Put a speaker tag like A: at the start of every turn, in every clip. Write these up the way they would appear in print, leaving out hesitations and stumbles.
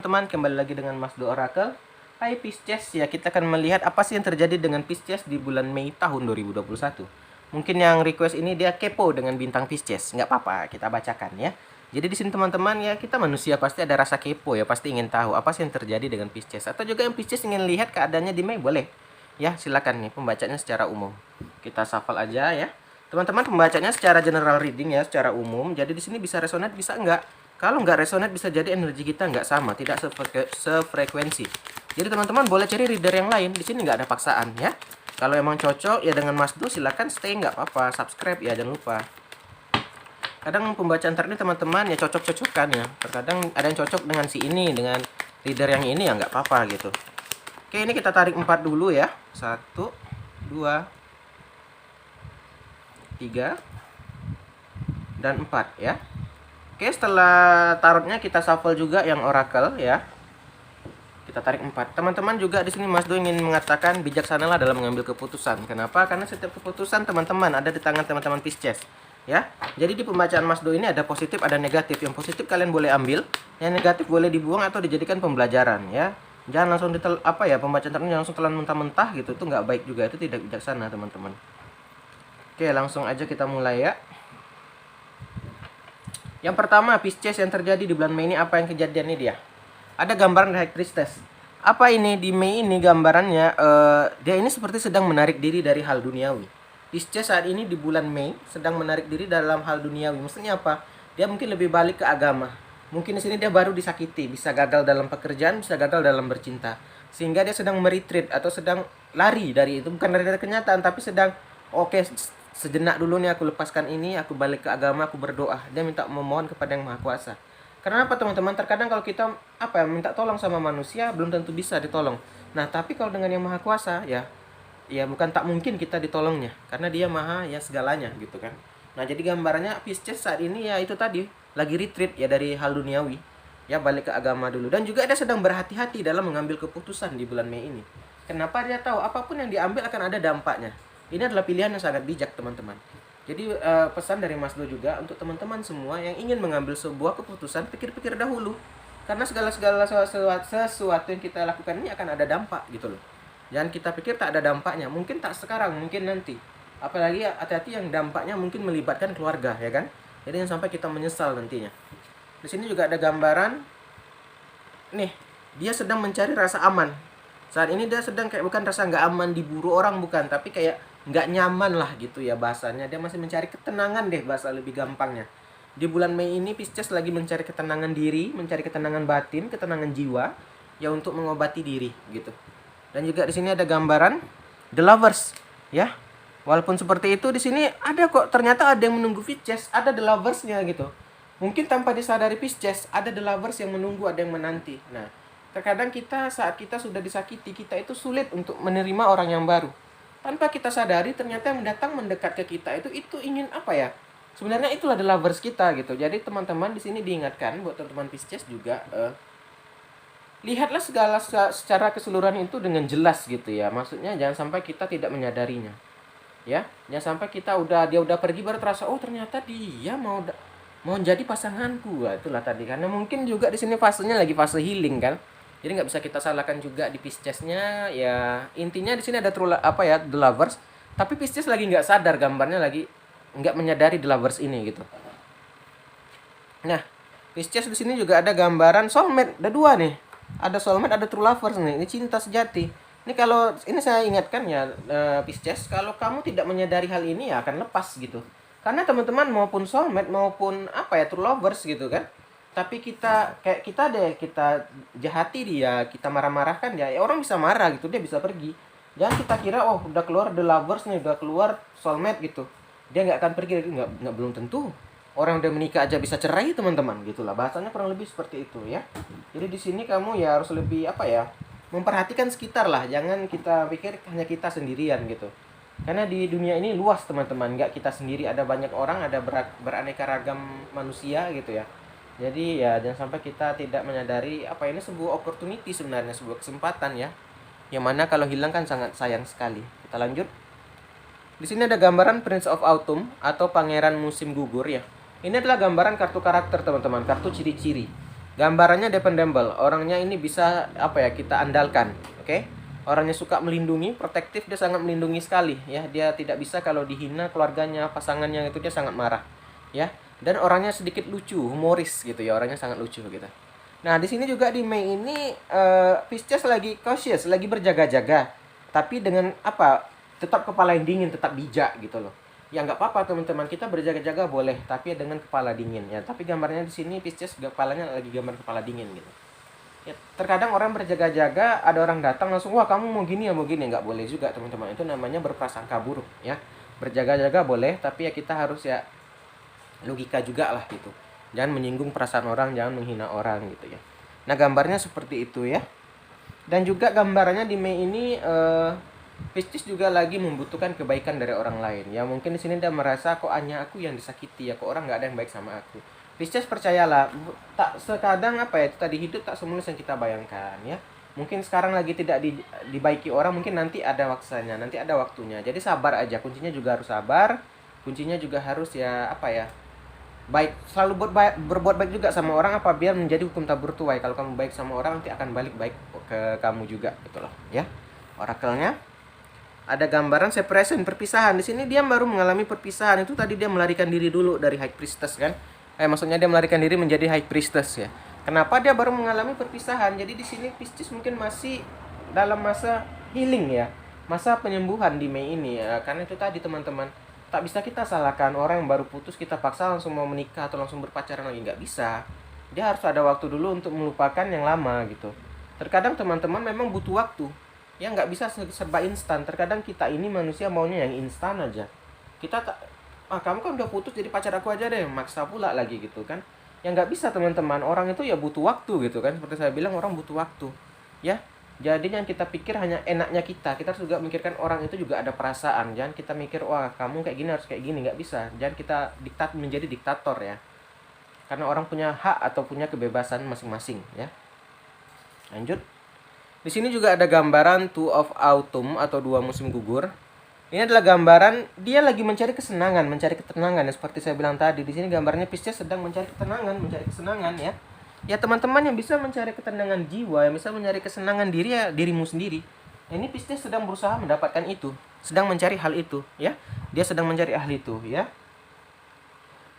A: Teman, kembali lagi dengan Mas Do Oracle. Hai Pisces, ya kita akan melihat apa sih yang terjadi dengan Pisces di bulan Mei tahun 2021. Mungkin yang request ini dia kepo dengan bintang Pisces, nggak apa-apa, kita bacakan ya. Jadi di sini teman-teman ya, kita manusia pasti ada rasa kepo ya, pasti ingin tahu apa sih yang terjadi dengan Pisces. Atau juga yang Pisces ingin lihat keadaannya di Mei, boleh. Ya, silakan nih pembacanya secara umum. Kita shuffle aja ya. Teman-teman, pembacanya secara general reading ya, secara umum. Jadi di sini bisa resonate, bisa enggak. Kalau nggak resonate bisa jadi energi kita nggak sama, tidak sefrekuensi. Jadi teman-teman boleh cari reader yang lain. Di sini nggak ada paksaan ya. Kalau emang cocok ya dengan Mas Du silakan stay, nggak apa-apa. Subscribe ya, jangan lupa. Kadang pembacaan ini teman-teman ya cocok-cocokan ya. Terkadang ada yang cocok dengan si ini, dengan reader yang ini ya nggak apa-apa gitu. Oke, ini kita tarik 4 dulu ya. 1, 2, 3, dan 4 ya. Oke, setelah tarotnya kita shuffle juga yang oracle ya. Kita tarik 4. Teman-teman juga di sini Mas Do ingin mengatakan bijaksanalah dalam mengambil keputusan. Kenapa? Karena setiap keputusan teman-teman ada di tangan teman-teman Pisces ya. Jadi di pembacaan Mas Do ini ada positif, ada negatif. Yang positif kalian boleh ambil, yang negatif boleh dibuang atau dijadikan pembelajaran ya. Jangan langsung pembacaan tarotnya langsung telan mentah-mentah gitu. Itu nggak baik juga, itu tidak bijaksana teman-teman. Oke, langsung aja kita mulai ya. Yang pertama, Pisces, yang terjadi di bulan Mei ini apa yang kejadian ini dia? Ada gambaran High Priestess. Apa ini di Mei ini gambarannya? Dia ini seperti sedang menarik diri dari hal duniawi. Pisces saat ini di bulan Mei sedang menarik diri dalam hal duniawi. Maksudnya apa? Dia mungkin lebih balik ke agama. Mungkin di sini dia baru disakiti, bisa gagal dalam pekerjaan, bisa gagal dalam bercinta. Sehingga dia sedang meretreat atau sedang lari dari itu, bukan dari kenyataan, tapi sedang sejenak dulu nih aku lepaskan ini, aku balik ke agama, aku berdoa. Dia minta memohon kepada Yang Maha Kuasa. Karena apa teman-teman? Terkadang kalau kita minta tolong sama manusia belum tentu bisa ditolong. Nah, tapi kalau dengan Yang Maha Kuasa ya bukan tak mungkin kita ditolongnya, karena Dia Maha ya segalanya gitu kan. Nah, jadi gambarannya Pisces saat ini ya itu tadi, lagi retreat ya dari hal duniawi. Ya balik ke agama dulu, dan juga dia sedang berhati-hati dalam mengambil keputusan di bulan Mei ini. Kenapa? Dia tahu apapun yang diambil akan ada dampaknya. Ini adalah pilihan yang sangat bijak teman-teman. Jadi pesan dari Mas Do juga untuk teman-teman semua yang ingin mengambil sebuah keputusan, pikir-pikir dahulu. Karena segala sesuatu yang kita lakukan ini akan ada dampak gitu loh. Jangan kita pikir tak ada dampaknya. Mungkin tak sekarang, mungkin nanti. Apalagi hati-hati yang dampaknya mungkin melibatkan keluarga ya kan. Jadi jangan sampai kita menyesal nantinya. Di sini juga ada gambaran nih, dia sedang mencari rasa aman. Saat ini dia sedang kayak bukan rasa nggak aman diburu orang, bukan, tapi kayak nggak nyaman lah gitu ya bahasanya. Dia masih mencari ketenangan deh, bahasa lebih gampangnya. Di bulan Mei ini Pisces lagi mencari ketenangan diri, mencari ketenangan batin, ketenangan jiwa ya untuk mengobati diri gitu. Dan juga di sini ada gambaran The Lovers ya. Walaupun seperti itu di sini ada kok, ternyata ada yang menunggu Pisces, ada The Lovers-nya gitu. Mungkin tanpa disadari Pisces ada The Lovers yang menunggu, ada yang menanti. Nah, terkadang kita saat kita sudah disakiti, kita itu sulit untuk menerima orang yang baru. Tanpa kita sadari ternyata yang datang mendekat ke kita itu ingin apa ya? Sebenarnya itulah the lovers kita gitu. Jadi teman-teman di sini diingatkan buat teman-teman Pisces juga, lihatlah segala secara keseluruhan itu dengan jelas gitu ya. Maksudnya jangan sampai kita tidak menyadarinya. Ya, jangan sampai dia udah pergi baru terasa oh ternyata dia mau jadi pasanganku. Itulah tadi, karena mungkin juga di sini fasenya lagi fase healing kan. Jadi nggak bisa kita salahkan juga di Pisces-nya ya. Intinya di sini ada the lovers, tapi Pisces lagi nggak sadar, gambarnya lagi nggak menyadari the lovers ini gitu. Nah, Pisces di sini juga ada gambaran soulmate, ada dua nih. Ada soulmate, ada true lovers nih. Ini cinta sejati. Ini kalau ini saya ingatkan ya Pisces, kalau kamu tidak menyadari hal ini ya akan lepas gitu. Karena teman-teman maupun soulmate maupun true lovers gitu kan. Tapi kita jahati dia, kita marah-marahkan dia, ya orang bisa marah gitu, dia bisa pergi. Jangan kita kira oh udah keluar the lovers nih, udah keluar soulmate gitu, dia nggak akan pergi. Nggak, belum tentu. Orang udah menikah aja bisa cerai teman-teman, gitulah bahasanya, kurang lebih seperti itu ya. Jadi di sini kamu ya harus lebih memperhatikan sekitar lah, jangan kita pikir hanya kita sendirian gitu. Karena di dunia ini luas teman-teman, nggak kita sendiri, ada banyak orang, ada beraneka ragam manusia gitu ya. Jadi ya jangan sampai kita tidak menyadari ini sebuah opportunity sebenarnya, sebuah kesempatan ya. Yang mana kalau hilang kan sangat sayang sekali. Kita lanjut. Di sini ada gambaran Prince of Autumn atau Pangeran Musim Gugur ya. Ini adalah gambaran kartu karakter teman-teman, kartu ciri-ciri. Gambarannya dependable, orangnya ini bisa apa ya, kita andalkan. Oke, orangnya suka melindungi, protektif, dia sangat melindungi sekali ya. Dia tidak bisa kalau dihina keluarganya, pasangannya, itu dia sangat marah ya. Dan orangnya sedikit lucu, humoris gitu ya, orangnya sangat lucu gitu. Nah, di sini juga di Mei ini Pisces lagi cautious, lagi berjaga-jaga. Tapi dengan apa? Tetap kepala yang dingin, tetap bijak gitu loh. Ya nggak apa-apa teman-teman, kita berjaga-jaga boleh, tapi dengan kepala dingin ya. Tapi gambarnya di sini Pisces kepalanya lagi gambar kepala dingin gitu. Ya, terkadang orang berjaga-jaga, ada orang datang langsung, wah kamu mau gini ya mau gini, nggak boleh juga teman-teman. Itu namanya berprasangka buruk ya. Berjaga-jaga boleh, tapi ya kita harus ya logika juga lah gitu. Jangan menyinggung perasaan orang, jangan menghina orang gitu ya. Nah, gambarnya seperti itu ya. Dan juga gambarannya di Mei ini Pisces juga lagi membutuhkan kebaikan dari orang lain. Ya mungkin di sini dia merasa kok hanya aku yang disakiti ya, kok orang nggak ada yang baik sama aku. Pisces percayalah, tak sekadang apa ya, itu tadi hidup tak semulus yang kita bayangkan ya. Mungkin sekarang lagi tidak dibaiki orang, mungkin nanti ada waktunya, nanti ada waktunya. Jadi sabar aja, kuncinya juga harus sabar. Kuncinya juga harus ya apa ya, baik, selalu berbuat baik juga sama orang, apa biar menjadi hukum tabur tuai. Kalau kamu baik sama orang, nanti akan balik baik ke kamu juga gitu loh ya. Orakelnya ada gambaran separation, perpisahan. Di sini dia baru mengalami perpisahan. Itu tadi dia melarikan diri dulu dari High Priestess kan, maksudnya dia melarikan diri menjadi High Priestess ya. Kenapa dia baru mengalami perpisahan? Jadi di sini Pisces mungkin masih dalam masa healing ya, masa penyembuhan di Mei ini ya. Karena itu tadi teman-teman, tak bisa kita salahkan orang yang baru putus, kita paksa langsung mau menikah atau langsung berpacaran lagi, nggak bisa. Dia harus ada waktu dulu untuk melupakan yang lama gitu. Terkadang teman-teman memang butuh waktu ya, nggak bisa serba instan. Terkadang kita ini manusia maunya yang instan aja. Kita tak, kamu kan udah putus jadi pacar aku aja deh, maksa pula lagi gitu kan. Ya nggak bisa teman-teman, orang itu ya butuh waktu gitu kan. Seperti saya bilang, orang butuh waktu ya. Jadi yang kita pikir hanya enaknya kita harus juga memikirkan orang itu juga ada perasaan. Jangan kita mikir, wah kamu kayak gini harus kayak gini, nggak bisa. Jangan kita menjadi diktator ya. Karena orang punya hak atau punya kebebasan masing-masing ya. Lanjut. Di sini juga ada gambaran Two of Autumn atau dua musim gugur. Ini adalah gambaran dia lagi mencari kesenangan, mencari ketenangan ya, seperti saya bilang tadi. Di sini gambarnya Pisces sedang mencari ketenangan, mencari kesenangan ya. Ya teman-teman yang bisa mencari ketenangan jiwa, yang bisa mencari kesenangan diri ya dirimu sendiri. Ini Pisces sedang berusaha mendapatkan itu, sedang mencari hal itu ya. Dia sedang mencari hal itu ya.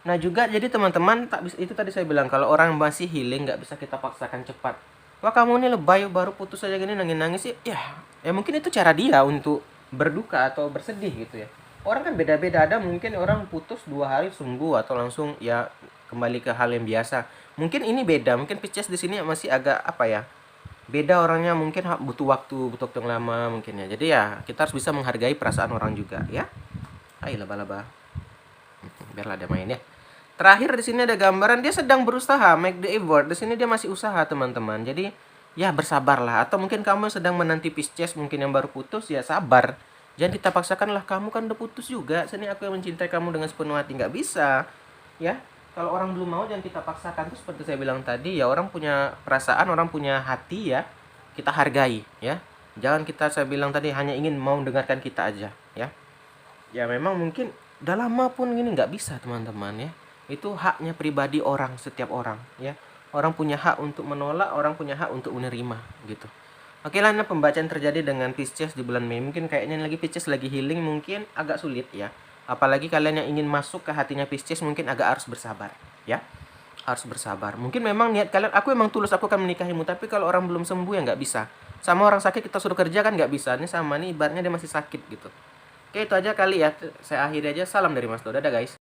A: Nah juga jadi teman-teman, tak bisa, itu tadi saya bilang kalau orang masih healing nggak bisa kita paksakan cepat. Wah kamu ini lebay baru putus aja gini nangis-nangis sih. Ya mungkin itu cara dia untuk berduka atau bersedih gitu ya. Orang kan beda-beda, ada mungkin orang putus 2 hari sembuh atau langsung ya kembali ke hal yang biasa. Mungkin ini beda, mungkin Pisces di sini masih agak apa ya, beda orangnya, mungkin butuh waktu yang lama mungkin ya. Jadi ya kita harus bisa menghargai perasaan orang juga ya. Ayo laba-laba, biarlah ada main ya. Terakhir di sini ada gambaran dia sedang berusaha make the effort. Di sini dia masih usaha teman-teman. Jadi ya bersabarlah. Atau mungkin kamu sedang menanti Pisces, mungkin yang baru putus, ya sabar. Jangan kita paksakan lah, kamu kan udah putus juga, sini aku yang mencintai kamu dengan sepenuh hati. Nggak bisa ya. Kalau orang belum mau jangan kita paksakan. Terus seperti saya bilang tadi ya, orang punya perasaan, orang punya hati ya, kita hargai ya. Jangan kita, saya bilang tadi, hanya ingin mau dengarkan kita aja ya. Ya memang mungkin udah lama pun gini nggak bisa teman-teman ya. Itu haknya pribadi orang, setiap orang ya. Orang punya hak untuk menolak, orang punya hak untuk menerima gitu. Oke lah, nah pembacaan terjadi dengan Pisces di bulan Mei. Mungkin kayaknya lagi Pisces lagi healing, mungkin agak sulit ya. Apalagi kalian yang ingin masuk ke hatinya Pisces, mungkin agak harus bersabar ya. Harus bersabar. Mungkin memang niat kalian, aku emang tulus, aku akan menikahimu. Tapi kalau orang belum sembuh ya nggak bisa. Sama orang sakit kita suruh kerja kan nggak bisa. Ini sama nih, ibaratnya dia masih sakit gitu. Oke, itu aja kali ya. Saya akhiri aja. Salam dari Mas Do. Dadah guys.